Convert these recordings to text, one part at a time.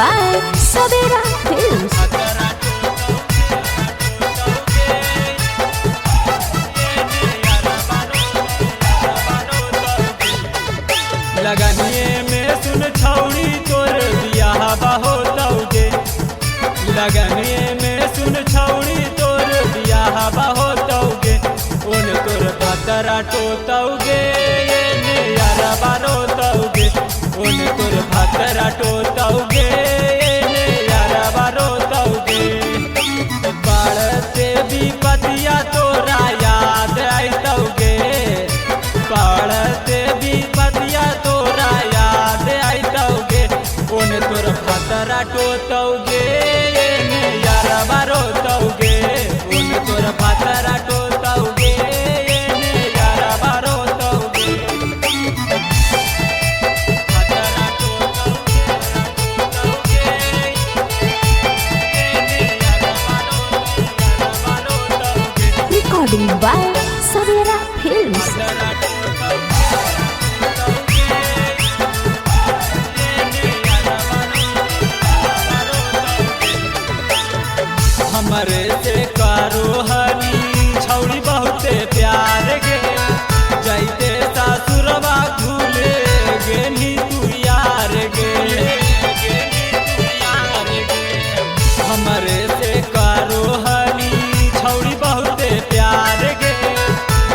by Savera Films. लगनिए में सुन छौड़ी तोर बियाह हो तौगे। लगनिए में सुन छौड़ी तोर बियाह हो तौगे। उन तोर भतरा टोतौगे ने यारा बारो तौगे। उन तोर भतरा टोतौगे ने यारा बारो तौगे। पढ़ते भी पतिया तोरा याद आई तौगे। पढ़ते भी पतिया तोरा याद आई तौगे। उन तोर भतरा टोतौगे ने यारा बारो तौगे। उन तोर भतरा टोतौगे ने यारा बारो तौगे। भतरा टोतौगे ने यारा बारो तौगे। Recording by Savera Films. हमरे से कारो हनी छौड़ी बहुते प्यार गे। जाइते सासुरवा भूले गे नी तू यार गे। हमरे से कारो हनी छौड़ी बहुते प्यार गे।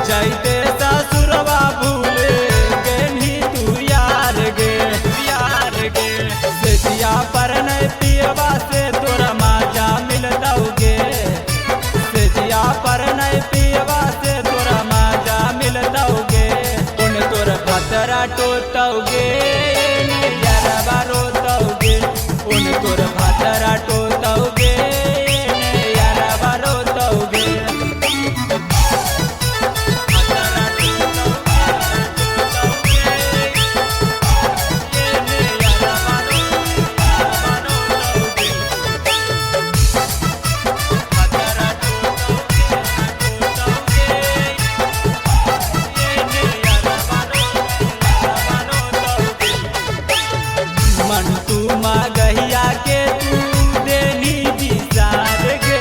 जाइते सासुरवा भूले गे नी तू यार गे। सेतिया पर नहीं पियवा से तोरा माजा मिलतौगे। सेतिया पर नहीं पियवा से तोरा माजा मिलतौगे। उन तोर भतरा टोतौगे ने यारा बारो तौगे। उन तोर भतरा टोतौगे ने यारा बारो तौगे। भतरा टोतौगे ने यारा बारो तौगे। भतरा टोतौगे ने यारा बारो तौगे। मंटू गहिया के तू देनी बिसार गे।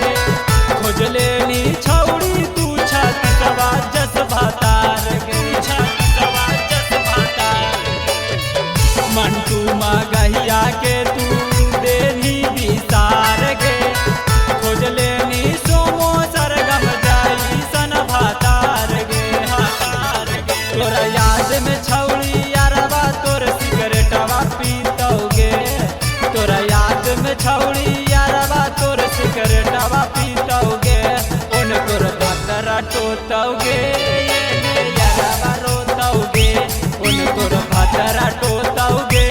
खोज लेनी छौड़ी तू छतवा जस भातार गे। मंटू गहिया के तू देनी बिसार गे। खोज लेनी सोमो सरगम जाई सन भातार गे। तोरा याद में छौड़ी यारवा तोर सिगरेटवा पीतौगे। तोरा याद में छौड़ी यारवा तोर सिगरेटवा पीतौगे। उन तोर भतरा टोतौगे ने यारवा रोतौगे। उन तोर भतरा टोतौगे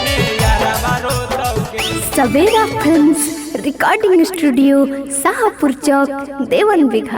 ने यारवा रोतौगे। Savera Films Recording Studio, Sahapur Chowk, Dewan Bigha.